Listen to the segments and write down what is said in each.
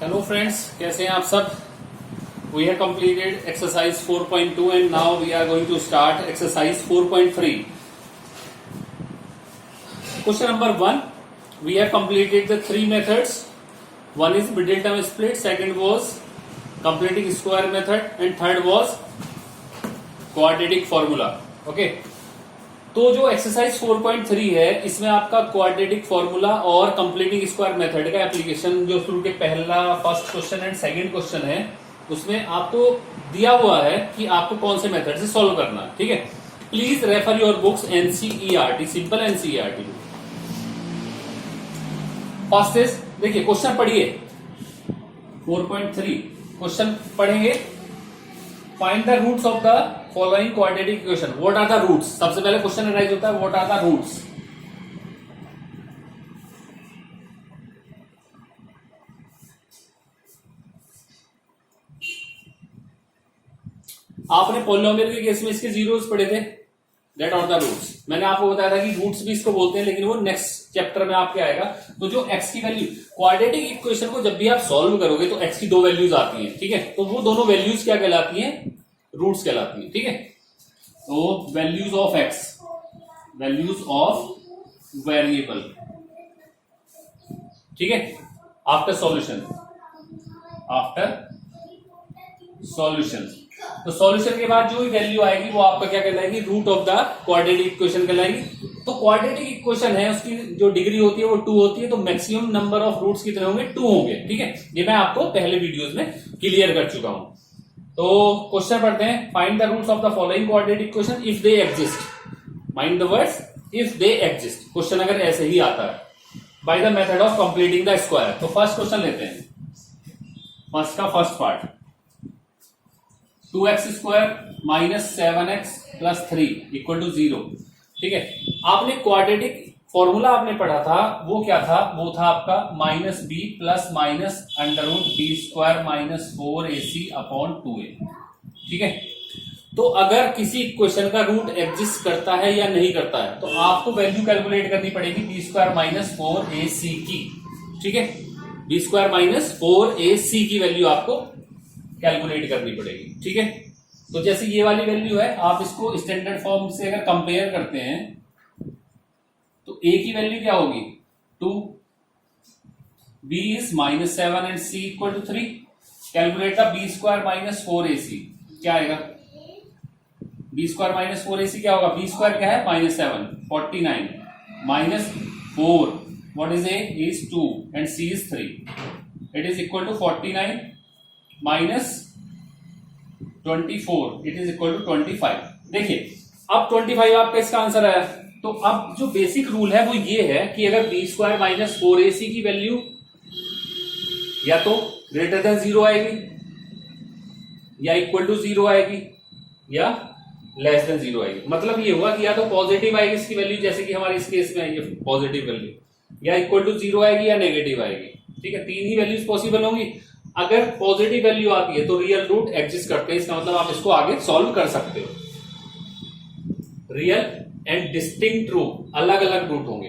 Hello friends, कैसे हैं आप सब। We have completed exercise 4.2 and now we are going to start exercise 4.3. Question number 1. We have completed the three methods. One is middle term split, second was completing square method and third was quadratic formula. Okay. तो जो exercise 4.3 है इसमें आपका quadratic formula और completing square method का application जो शुरू के पहला first question and second question है उसमें आपको दिया हुआ है कि आपको कौन से मेथड से सॉल्व करना है. ठीक है. Please refer your books NCERT, simple NCERT. First is, देखिए क्वेश्चन पढ़िए 4.3 क्वेश्चन पढ़ेंगे. Find the roots of the following quadratic equation. What are the roots. सबसे पहले क्वेश्चन अराइज होता है व्हाट आर द रूट्स. आपने पॉलिनोमियल के केस में इसके जीरोस पढ़े थे. That are the roots. मैंने आपको बताया था कि रूट्स भी इसको बोलते हैं लेकिन वो नेक्स्ट चैप्टर में आपके आएगा. तो जो एक्स की वैल्यू क्वाड्रेटिक इक्वेशन को जब भी आप सॉल्व करोगे तो एक्स की दो वैल्यूज आती हैं. ठीक है. तो वो दोनों वैल्यूज क्या कहलाती हैं, रूट्स कहलाती हैं. ठीक है. तो values of x, values of variable. ठीक है. After solution, after solution. तो सॉल्यूशन के बाद जो भी वैल्यू आएगी वो आपका क्या कहलाएगी, root of the quadratic equation कहलाएगी. तो क्वाड्रेटिक इक्वेशन है उसकी जो डिग्री होती है वो 2 होती है. तो मैक्सिमम नंबर ऑफ रूट्स कितने होंगे, 2 होंगे. ठीक है. ये मैं आपको पहले वीडियोस में क्लियर कर चुका हूं. तो क्वेश्चन पढ़ते हैं. Find the roots of the following quadratic equation if they exist. Mind the words if they exist. Question अगर ऐसे ही आता है by the method of completing the square. तो फर्स्ट क्वेश्चन लेते हैं. फर्स्ट का first part. 2x square minus 7x plus 3 equal to 0. ठीक है. आपने क्वाड्रेटिक फॉर्मूला आपने पढ़ा था वो क्या था, वो था आपका minus b plus minus under root b square minus 4ac upon 2a. ठीक है. तो अगर किसी इक्वेशन का रूट एग्जिस्ट करता है या नहीं करता है तो आपको वैल्यू कैलकुलेट करनी पड़ेगी बी स्क्वायर माइनस 4ac की. ठीक है. बी स्क्वायर माइनस 4ac की वैल्यू आपको कैलकुलेट करनी पड़ेगी. ठीक है. तो जैसे ये वाली वैल्यू है आप इसको स्टैंडर्ड फॉर्म से अगर कंपेयर करते हैं तो a की वैल्यू क्या होगी 2, b is minus 7 and c equal to 3. Calculate the b square minus 4ac. क्या आएगा, बी स्क्वायर माइनस 4ac क्या होगा, बी स्क्वायर क्या है minus 7, 49 minus 4 what is a is 2 and c is 3. It is equal to 49 minus 24 it is equal to 25. देखिए अब 25 आपका इसका आंसर आया. तो अब जो बेसिक रूल है वो ये है कि अगर बी स्क्वायर माइनस 4ac की वैल्यू या तो ग्रेटर देन 0 आएगी या इक्वल टू 0 आएगी या लेस देन 0 आएगी. मतलब ये हुआ कि या तो पॉजिटिव आएगी इसकी वैल्यू जैसे कि हमारे इस केस में आएगी पॉजिटिव वैल्यू, या इक्वल टू 0 आएगी या नेगेटिव आएगी. ठीक है. 3 ही वैल्यूज पॉसिबल होंगी. अगर पॉजिटिव वैल्यू आती है तो रियल रूट एग्जिस्ट करते हैं. इसका मतलब आप इसको आगे सॉल्व कर सकते हो. रियल एंड डिस्टिंक्ट रूट, अलग अलग रूट होंगे.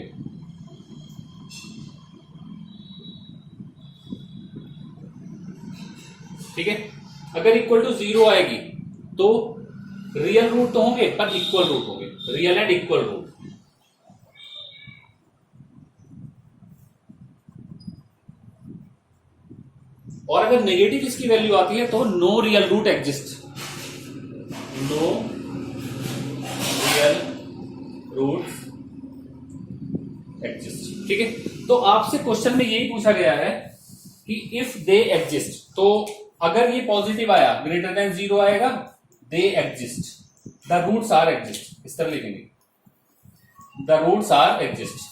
ठीक है. अगर इक्वल टू 0 आएगी तो रियल रूट तो होंगे पर इक्वल रूट होंगे. Real and equal root. और अगर नेगेटिव इसकी वैल्यू आती है तो no real root exist. No real root exist. ठीक है. तो आपसे क्वेश्चन में यही पूछा गया है कि इफ दे एग्जिस्ट. तो अगर ये पॉजिटिव आया ग्रेटर देन 0 आएगा they exist. The roots are exist. इस तरह लिखेंगे the roots are exist.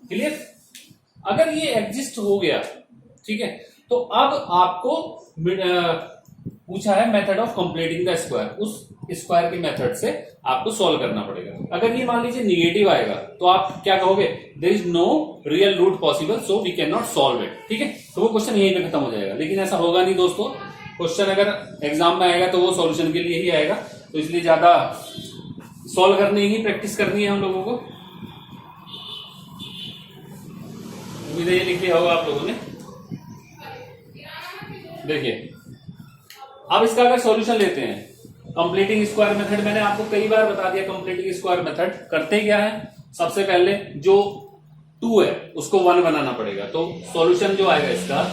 Clear. अगर ये एग्जिस्ट हो गया ठीक है तो अब आपको पूछा है method of completing the square. उस स्क्वायर के मेथड से आपको सॉल्व करना पड़ेगा. अगर ये मान लीजिए निगेटिव आएगा तो आप क्या कहोगे, there is no real root possible so we can not solve it. ठीक है. तो वो क्वेश्चन यहीं पे खत्म हो जाएगा. लेकिन ऐसा होगा नहीं दोस्तों. क्वेश्चन अगर एग्जाम में आएगा तो वो सॉल्यूशन के लिए ही आएगा. तो इसलिए ज्यादा सॉल्व करने की प्रैक्टिस करनी है हम लोगों को। उम्मीद है ये लिख लिया होगा आप लोगों ने। देखिए अब इसका अगर सॉल्यूशन लेते हैं, कंप्लीटिंग स्क्वायर मेथड मैंने आपको कई बार बता दिया। कंप्लीटिंग स्क्वायर मेथड करते क्या है, सबसे पहले जो 2 है उसको 1 बनाना पड़ेगा। तो सॉल्यूशन जो आएगा इसका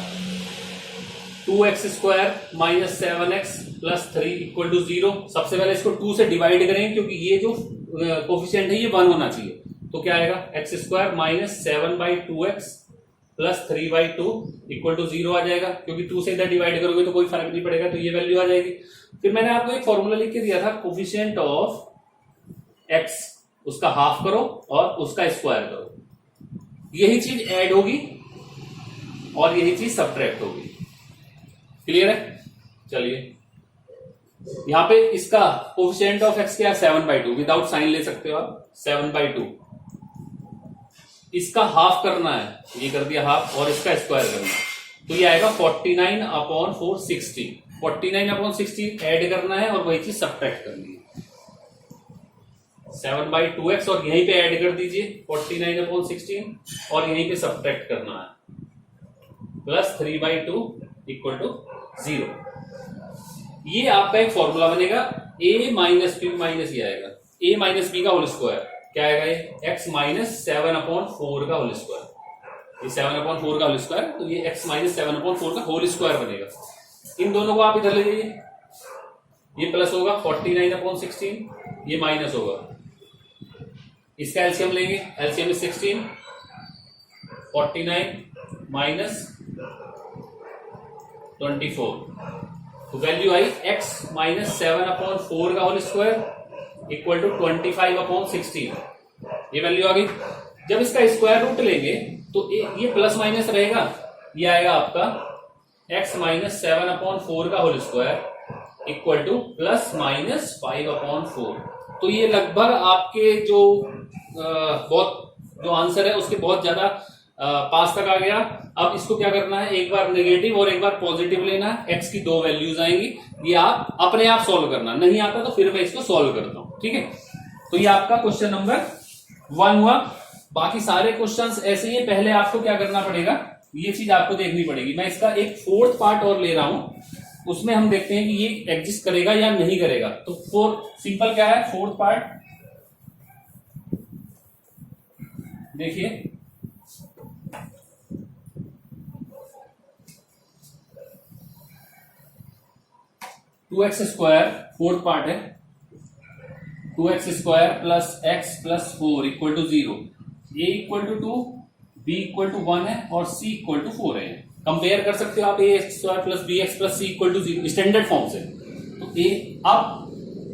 2x² minus 7x plus 3 equal to 0। सबसे पहले इसको 2 से डिवाइड करेंगे क्योंकि ये जो कोफिशिएंट है ये 1 होना चाहिए। तो क्या आएगा, x² minus 7/2x plus 3/2 equal to 0 आ जाएगा, क्योंकि 2 से इधर डिवाइड करोगे तो कोई फर्क नहीं पड़ेगा, तो ये वैल्यू आ जाएगी। फिर मैंने आपको एक फॉर्मूला लिख के दिया था, कोफिशिएंट ऑफ x उसका हाफ करो और उसका स्क्वायर करो, यही चीज ऐड होगी और यही चीज सब्ट्रैक्ट होगी। क्लियर है? चलिए यहां पे इसका कोफिशिएंट ऑफ x क्या है, 7/2, विदाउट साइन ले सकते हो आप, 7/2। इसका हाफ करना है, ये कर दिया हाफ, और इसका स्क्वायर करना है, तो ये आएगा 49/4 60। 49/60 ऐड करना है और वही चीज सब्ट्रैक्ट करनी है। 7/2x और यहीं पे ऐड कर दीजिए 49/16 और यहीं पे सब्ट्रैक्ट करना है, प्लस 3/2 इक्वल टू 0। ये आपका एक फॉर्मूला बनेगा। a माइनस b माइनस ये आएगा a माइनस बी का होल स्क्वायर, क्या आएगा ये, x माइनस 7/4 का होल स्क्वायर। ये 7/4 का होल स्क्वायर, तो ये x माइनस 7/4 का होल स्क्वायर बनेगा। इन दोनों को आप इधर ले जाइए, ये प्लस होगा 49/16, ये माइनस होगा, इसका एलसीएम लेंगे, एलसीएम इज 16, 49 माइनस 24, तो वैल्यू आई x माइनस 7/4 का होल स्क्वायर इक्वल टू 25/16। ये वैल्यू आ गई। जब इसका स्क्वायर रूट लेंगे तो ये प्लस माइनस रहेगा, ये आएगा आपका x माइनस 7/4 का whole square equal to plus minus 5/4। तो ये लगभग आपके जो बहुत जो आंसर है उसके बहुत ज्यादा पास तक आ गया। अब इसको क्या करना है, एक बार नेगेटिव और एक बार पॉजिटिव लेना है, x की 2 वैल्यूज आएंगी, ये आप अपने आप सॉल्व करना, नहीं आता तो फिर मैं इसको सॉल्व करता हूं, ठीक है। तो ये आपका क्वेश्चन नंबर 1 हुआ। बाकी सारे क्वेश्चंस ऐसे ही, पहले आपको क्या करना पड़ेगा, ये चीज आपको देखनी पड़ेगी। मैं इसका एक 4th पार्ट और ले रहा हूं, उसमें हम देखते हैं कि ये एग्जिस्ट करेगा या नहीं करेगा। तो सिंपल क्या है 4th पार्ट, देखिए 2x² 4th पार्ट है, 2x² plus x plus 4 equal to 0, a equal to 2, b equal to 1 है और c इक्वल टू 4 है। कंपेयर कर सकते हो आप ax² plus bx plus c equal to 0 standard form से। तो अब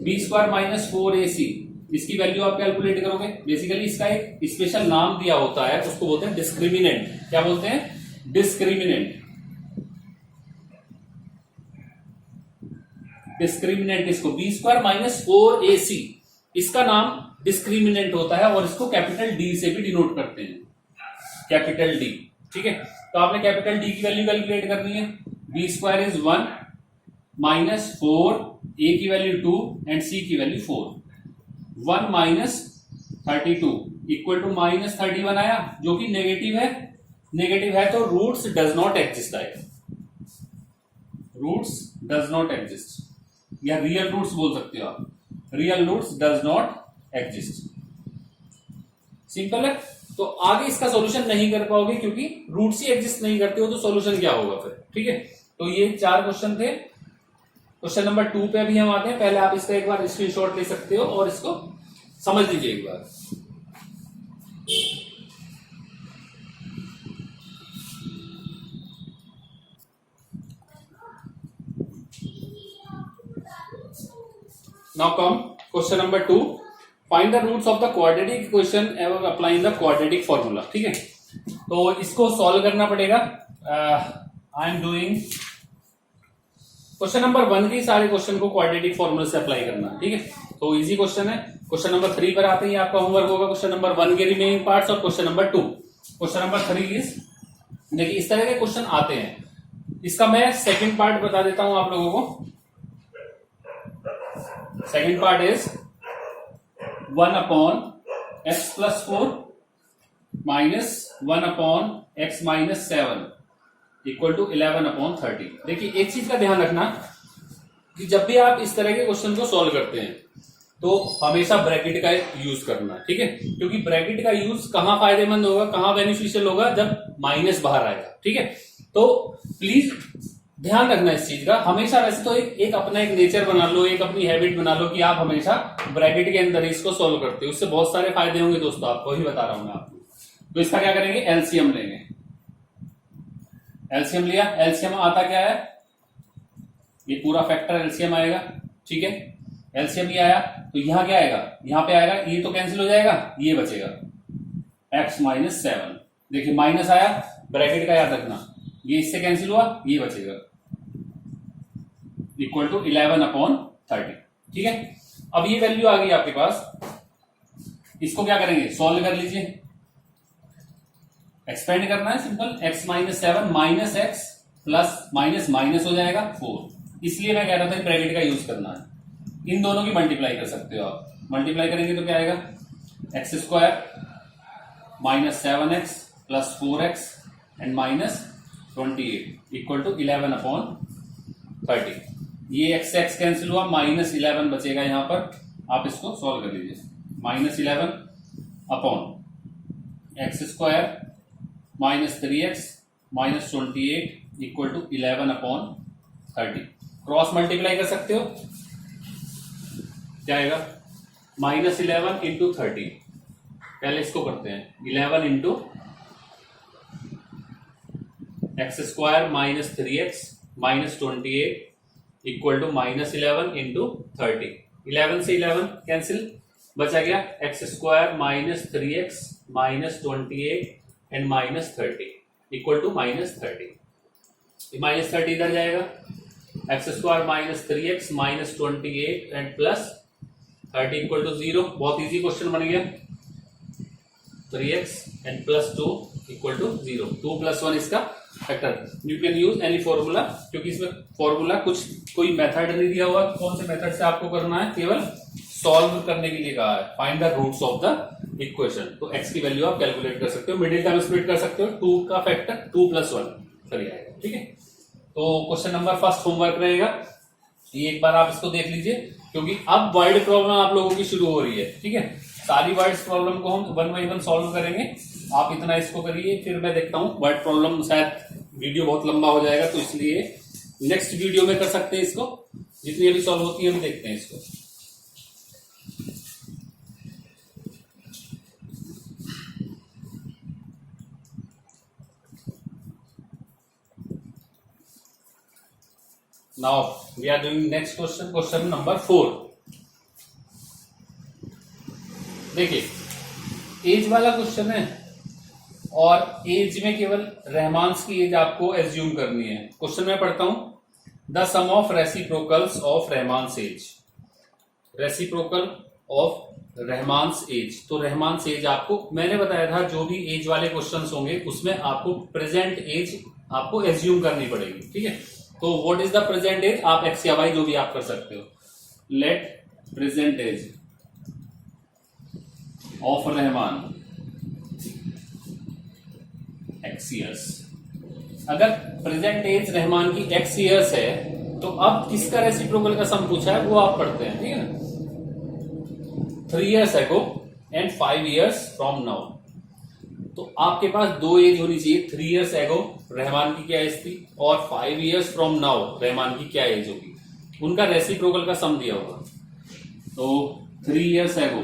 b² माइनस 4ac, इसकी वैल्यू आप कैलकुलेट करोगे। बेसिकली इसका एक स्पेशल नाम दिया होता है, उसको बोलते हैं डिस्क्रिमिनेंट। क्या बोलते हैं, डिस्क्रिमिनेंट। डिस्क्रिमिनेंट इसको b² माइनस 4ac, इसका नाम डिस्क्रिमिनेंट होता है और इसको कैपिटल D से भी डिनोट करते हैं, कैपिटल D, ठीक है। तो आपने कैपिटल D की वैल्यू कैलकुलेट करनी है। b² इज 1 माइनस 4, a की वैल्यू 2 एंड c की value 4। 1 minus 32 equal to minus 31 आया, जो कि नेगेटिव है। नेगेटिव है तो रूट्स डज नॉट एग्जिस्ट आएगा, रूट्स डज नॉट एग्जिस्ट, या रियल रूट्स बोल सकते हो आप, real roots does not exist. Simple है। तो आगे इसका सॉल्यूशन नहीं कर पाओगे क्योंकि रूट्स ही एग्जिस्ट नहीं करते हो, तो सॉल्यूशन क्या होगा फिर, ठीक है। तो ये 4 क्वेश्चन थे। क्वेश्चन नंबर 2 पे अभी हम आते हैं। पहले आप इसका एक बार स्क्रीनशॉट ले सकते हो और इसको समझ लीजिए एक बार। Now come question number 2. Find the roots of the quadratic equation ever applying the quadratic formula. ठीक है, तो इसको सॉल्व करना पड़ेगा। I am doing question number 1 के सारे क्वेश्चन को क्वाड्रेटिक फॉर्मूला से अप्लाई करना, ठीक है। तो इजी क्वेश्चन है। क्वेश्चन नंबर 3 पर आते ही आपका होमवर्क होगा क्वेश्चन नंबर 1 के रिमेनिंग पार्ट्स और question number 2। Question number 3 is, देखिए इस तरह के क्वेश्चन आते हैं। इसका मैं सेकंड पार्ट बता देता हूं आप लोगों को। Second part is 1/x+4 minus 1/x-7 equal to 11/30। देखिए एक चीज का ध्यान रखना कि जब भी आप इस तरह के क्वेश्चन को सॉल्व करते हैं तो हमेशा ब्रैकेट का यूज करना, ठीक है, क्योंकि ब्रैकेट का यूज कहां फायदेमंद होगा, कहां बेनिफिशियल होगा, जब माइनस बाहर आएगा, ठीक है। तो प्लीज ध्यान रखना इस चीज का हमेशा। वैसे तो एक अपना एक नेचर बना लो, एक अपनी हैबिट बना लो कि आप हमेशा ब्रैकेट के अंदर इसको सॉल्व करते हो, उससे बहुत सारे फायदे होंगे दोस्तों, आपको ही बता रहा हूं मैं आपको। तो इसका क्या करेंगे, एलसीएम लेंगे। एलसीएम लिया, एलसीएम आता क्या है, ये पूरा फैक्टर एलसीएम आएगा, ठीक है। एलसीएम ये आया तो यहां क्या आएगा, यहां पे आएगा, ये तो कैंसिल हो जाएगा, ये बचेगा x-7। देखिए माइनस आया, ब्रैकेट का याद रखना, ये इससे कैंसिल हुआ, ये बचेगा इक्वल टू 11/30, ठीक है। अब ये वैल्यू आ गई आपके पास, इसको क्या करेंगे, सॉल्व कर लीजिए। एक्सपेंड करना है simple, x-7 minus x plus minus minus हो जाएगा 4, इसलिए मैं कह रहा था ब्रैकेट का यूज करना है। इन दोनों की मल्टीप्लाई कर सकते हो आप, मल्टीप्लाई करेंगे तो क्या आएगा, x² minus 7x plus 4x and minus 28 equal to 11/30। ये x x कैंसिल हुआ, माइनस 11 बचेगा यहां पर, आप इसको सॉल्व कर लीजिए। Minus 11 upon x² minus 3x minus 28 equal to 11/30। Cross multiply कर सकते हो, क्या आएगा, माइनस 11 इंटू 30। पहले इसको करते हैं, 11 into x² minus 3x minus 28 equal to minus 11 into 30। 11 से 11 कैंसिल, बचा गया x² minus 3x minus 28 and minus 30 equal to minus 30। Minus 30 इधर जाएगा, x² minus 3x minus 28 and plus 30 equal to 0। बहुत इजी क्वेश्चन बन गया, 3x and plus 2 equal to 0। 2 + 1 इसका factor. You can use any formula, क्योंकि इसमें formula कोई method नहीं दिया हुआ, कौन से मेथड से आपको करना है, केवल सॉल्व करने के लिए कहा है, find the roots of the equation. तो x की वैल्यू आप कैलकुलेट कर सकते हो, मिडिल टर्म स्प्लिट कर सकते हो, 2 का फैक्टर 2 + 1 चल जाएगा, ठीक है। तो क्वेश्चन नंबर फर्स्ट होमवर्क रहेगा, ये एक बार आप इसको देख लीजिए, क्योंकि अब वर्ड प्रॉब्लम आप लोगों की शुरू हो रही है, ठीक है। सारी वर्ड्स प्रॉब्लम को हम 1 बाय 1 सॉल्व करेंगे, आप इतना इसको करिए, फिर मैं देखता हूँ वर्ड प्रॉब्लम, शायद वीडियो बहुत लंबा हो जाएगा, तो इसलिए नेक्स्ट वीडियो में कर सकते हैं इसको, जितनी अभी सॉल्व होती है हम देखते हैं इसको। Now we are doing next question, question number 4। देखिए एज वाला क्वेश्चन है, और एज में केवल रहमान्स की एज आपको एज्यूम करनी है। क्वेश्चन में पढ़ता हूं, the sum of reciprocals of Rahman's age. Reciprocal of Rahman's age, तो रहमान्स एज आपको मैंने बताया था, जो भी एज वाले क्वेश्चंस होंगे उसमें आपको प्रेजेंट एज आपको एज्यूम करनी पड़ेगी, ठीक है। तो what is the present age, आप एक्स या वाई जो भी आप कर सकते हो। Let present age of Rahman x years. अगर प्रेजेंट एज रहमान की x ईयर्स है, तो अब किसका रेसिप्रोकल का सम पूछा है वो आप पढ़ते हैं, ठीक है ना। 3 years ago and 5 years from now, तो आपके पास 2 एज होनी चाहिए। 3 years ago रहमान की क्या एज थी, और 5 years फ्रॉम नाउ रहमान की क्या एज होगी, उनका रेसिप्रोकल का सम दिया होगा। तो 3 years ago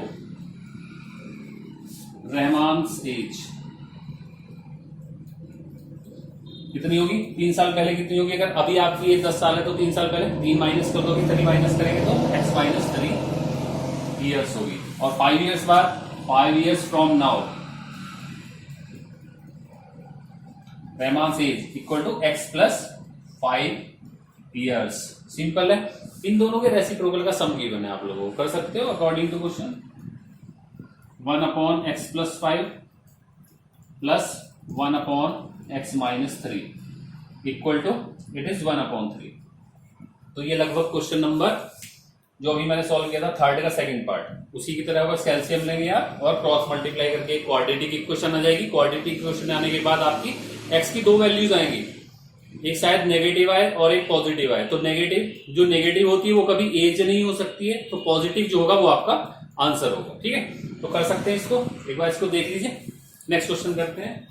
रहमान्स एज कितनी होगी, 3 साल पहले कितनी होगी। अगर अभी आपकी एज 10 साल है तो 3 साल पहले 3 माइनस कर दोगे, 3 माइनस करेंगे तो x-3 ईयर्स होगी। और 5 years बाद 5 years from now Rahman's age equal to x + 5 years। Simple है, इन दोनों के रेसिप्रोकल का सम गिवन है, आप लोगों को कर सकते हो according to question. 1/x + 5 plus 1/x - 3 equal to it is 1/3। तो ये लगभग क्वेश्चन नंबर जो अभी मैंने सॉल्व किया था थर्ड का सेकंड पार्ट, उसी की तरह होगा। कैल्शियम लेंगे आप और क्रॉस मल्टीप्लाई करके क्वाड्रेटिक इक्वेशन आ जाएगी। क्वाड्रेटिक इक्वेशन आने के बाद आपकी एक्स की दो वैल्यूज आएंगी, एक शायद नेगेटिव आए और एक पॉजिटिव आए। तो नेगेटिव, जो नेगेटिव होती है वो कभी एज नहीं हो सकती है, तो पॉजिटिव जो होगा वो आपका आंसर होगा। ठीक है, तो कर सकते हैं इसको, एक बार इसको देख लीजिए। नेक्स्ट क्वेश्चन करते हैं।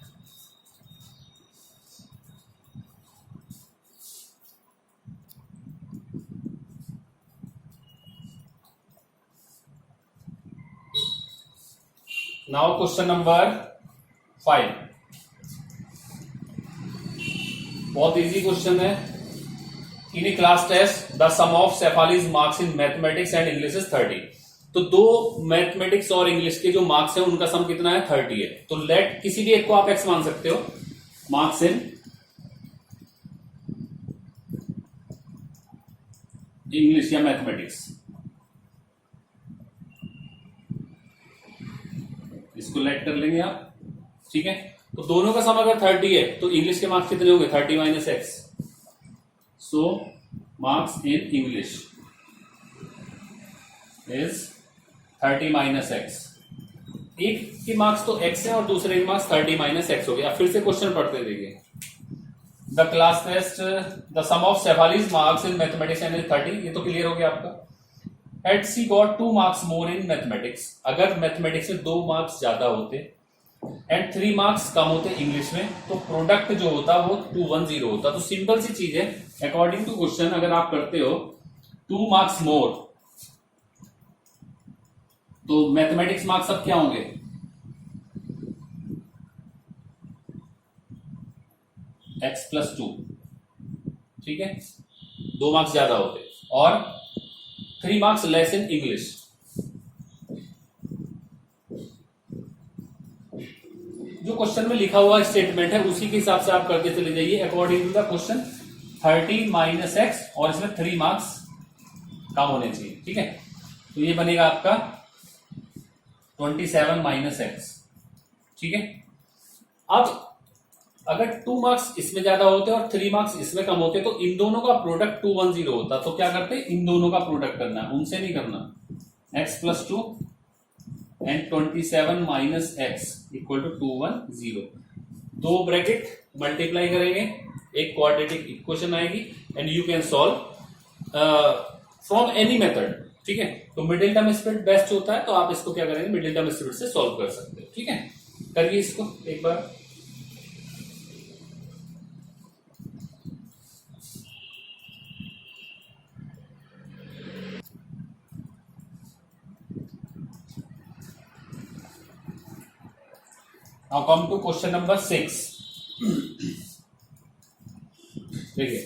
नाउ क्वेश्चन नंबर 5, बहुत इजी क्वेश्चन है। In a class test the sum of Shefali's marks in mathematics and English is 30। तो दो मैथमेटिक्स और इंग्लिश के जो मार्क्स है उनका सम कितना है, 30 है। तो लेट किसी भी एक को आप एक्स मान सकते हो, मार्क्स इन इंग्लिश या मैथमेटिक्स, इसको लेट कर लेंगे आप। ठीक है, तो दोनों का सम अगर 30 है तो इंग्लिश के मार्क्स कितने होंगे, 30 minus x. So marks in English is 30 minus x. एक के मार्क्स तो एक्स है और दूसरे के मार्क्स 30 माइनस एक्स हो गया। फिर से क्वेश्चन पढ़ते देखिए। The class test the sum of Shefali's marks in mathematics and 30, ये तो क्लियर हो गया आपका। Had she got 2 marks more in mathematics, अगर मैथमेटिक्स में 2 मार्क्स ज्यादा होते एंड 3 मार्क्स कम होते इंग्लिश में, तो प्रोडक्ट जो होता वो 210 होता। तो सिंपल सी चीज है, अकॉर्डिंग टू क्वेश्चन अगर आप करते हो 2 मार्क्स मोर, तो मैथमेटिक्स मार्क्स अब क्या होंगे, x प्लस 2। ठीक है, 2 मार्क्स ज्यादा होते और 3 मार्क्स लेस इन इंग्लिश। जो क्वेश्चन में लिखा हुआ स्टेटमेंट है उसी के हिसाब से आप करते चले जाइए according to the question. 30 minus x और इसमें 3 मार्क्स कम होने चाहिए। ठीक है, तो ये बनेगा आपका 27 माइनस एक्स। ठीक है, अब अगर 2 मार्क्स इसमें ज्यादा होते और 3 मार्क्स इसमें कम होते तो इन दोनों का प्रोडक्ट 210 होता। तो क्या करते, इन दोनों का प्रोडक्ट करना है, उनसे नहीं करना। x plus 2 and 27 minus x equal to 210। दो ब्रैकेट मल्टीप्लाई करेंगे, एक क्वाड्रेटिक इक्वेशन आएगी and you can solve from any method. ठीक है, तो मिडिल टर्म स्प्लिट बेस्ट होता है, तो आप इसको क्या करेंगे, मिडिल टर्म स्प्लिट से सॉल्व कर सकते हो। ठीक है, करिए इसको एक बार। Now come to question number 6। देखिए,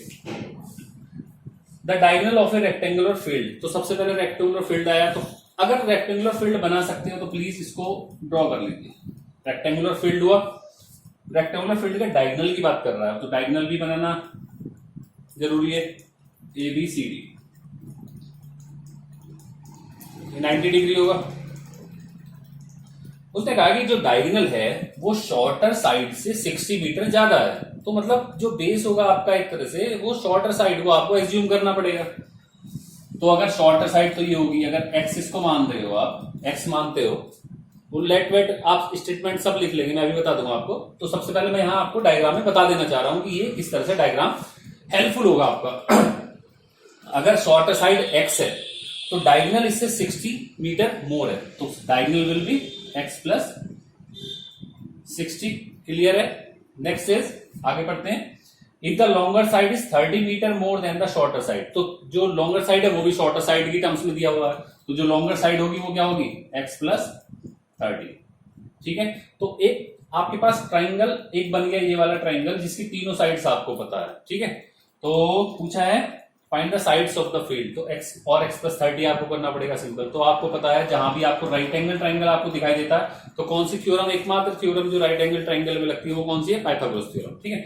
the diagonal of A rectangular field. तो सबसे पहले रेक्टेंगुलर फील्ड आया, तो अगर रेक्टेंगुलर फील्ड बना सकते हो तो प्लीज इसको ड्रॉ कर लीजिए। रेक्टेंगुलर फील्ड हुआ, रेक्टेंगुलर फील्ड के डायगोनल की बात कर रहा है, तो डायगोनल भी बनाना जरूरी है। A B C D 90 degree होगा। उसने कहा कि जो डायगोनल है वो शॉर्टर साइड से 60 मीटर ज्यादा है, तो मतलब जो बेस होगा आपका एक तरह से वो शॉर्टर साइड को आपको एज्यूम करना पड़ेगा। तो अगर शॉर्टर साइड तो ये होगी, अगर एक्स इसको मान रहे हो आप, एक्स मानते हो, तो लेट वेट आप स्टेटमेंट सब लिख लेंगे, मैं अभी बता दूंगा आपको। तो सबसे पहले मैं यहां आपको डायग्राम में बता देना चाह रहा हूं कि ये किस तरह से डायग्राम हेल्पफुल होगा आपका। अगर शॉर्टर साइड एक्स है तो डायगोनल इससे 60 मीटर मोर है, तो diagonal will be x plus 60। Clear है। नेक्स्ट इज, आगे पढ़ते हैं। If the longer side is 30 metre more than the shorter side, तो जो लॉन्गर साइड है वो भी शॉर्टर साइड की टर्म्स में दिया हुआ है, तो जो लॉन्गर साइड होगी वो क्या होगी, x प्लस 30। ठीक है, तो एक आपके पास ट्राइंगल एक बन गया, ये वाला ट्राइंगल जिसकी तीनों साइड्स आपको पता है। ठीक है, तो पूछा है find the sides of the field, तो x और x प्लस 30 आपको करना पड़ेगा सिंपल। तो आपको पता है जहां भी आपको राइट एंगल ट्राइंगल आपको दिखाई देता है, तो कौन सी थ्योरम, एकमात्र थ्योरम जो राइट एंगल ट्राइंगल में लगती है वो कौन सी है, पाइथागोरस थ्योरम। ठीक है,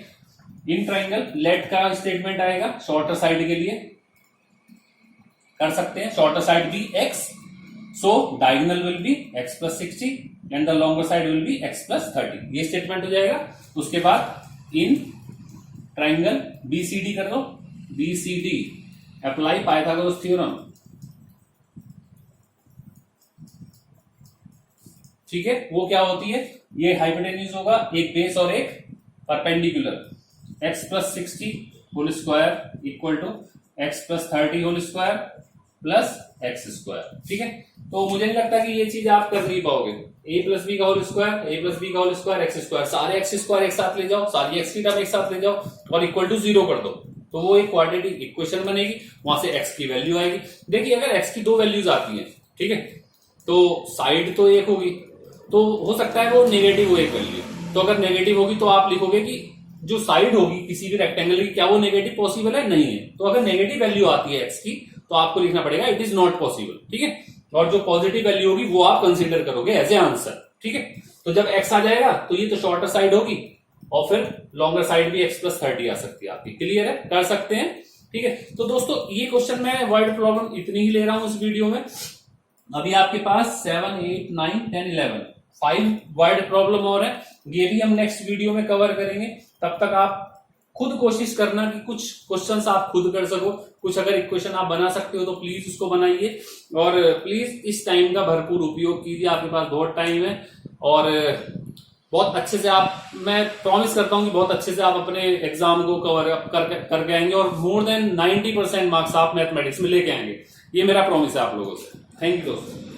इन ट्राइंगल लेट का स्टेटमेंट आएगा शॉर्टर साइड के लिए, कर सकते हैं। Shorter side be x, so diagonal will be x plus 60 and the longer side will be x plus 30। ये स्टेटमेंट हो जाएगा। उसके बाद इन ट्राइंगल BCD कर दो, BCD अप्लाई पाइथागोरस थ्योरम, ठीक है, वो क्या होती है, ये हाइपोटेन्यूज होगा, एक बेस और एक perpendicular. X plus 60 whole square equal to x plus 30 whole square plus x square. ठीक है, तो मुझे नहीं लगता कि ये चीज आप कर नहीं पाओगे। ए प्लस बी का होल स्क्वायर, ए प्लस बी का होल स्क्वायर, एक्स स्क्वायर, सारे एक्स स्क्वायर एक साथ ले जाओ, सारी एक्स की टर्म एक साथ ले जाओ और इक्वल टू 0 कर दो, तो वो एक क्वाड्रेटिक इक्वेशन बनेगी, वहां से एक्स की वैल्यू आएगी। देखिए अगर एक्स की दो वैल्यूज आती हैं, ठीक है, तो साइड तो एक होगी, तो हो सकता है वो नेगेटिव हो एक वैल्यू, तो अगर नेगेटिव होगी तो आप लिखोगे कि जो साइड होगी किसी भी रेक्टेंगल की, क्या वो नेगेटिव पॉसिबल है, नहीं है। तो अगर नेगेटिव वैल्यू आती है एक्स की तो आपको लिखना पड़ेगा इट इज नॉट पॉसिबल। ठीक है, और जो पॉजिटिव वैल्यू होगी वो आप कंसीडर करोगे एज ए आंसर। ठीक है, तो जब एक्स आ जाएगा तो ये तो शॉर्टर साइड होगी और फिर लॉन्गर साइड भी एक्स प्लस 30 आ सकती है आपकी। क्लियर है, कर सकते हैं। ठीक है, तो दोस्तों ये क्वेश्चन मैं वर्ड प्रॉब्लम इतनी ही ले रहा हूं इस वीडियो में। अभी आपके पास 7, 8, 9, 10, 11 5 वर्ड प्रॉब्लम और है, ये भी हम नेक्स्ट वीडियो में कवर करेंगे। तब तक आप खुद कोशिश करना कि कुछ क्वेश्चंस आप खुद कर सको, कुछ अगर इक्वेशन आप बना सकते हो तो प्लीज उसको बनाइए और प्लीज इस टाइम का भरपूर उपयोग कीजिए, आपके पास बहुत टाइम है और बहुत अच्छे से आप, मैं प्रॉमिस करता हूं कि बहुत अच्छे से आप अपने एग्जाम को कवर अप करके आएंगे और मोर देन 90% मार्क्स आप मैथमेटिक्स में लेके आएंगे, ये मेरा प्रॉमिस है आप लोगों से। थैंक यू दोस्तों।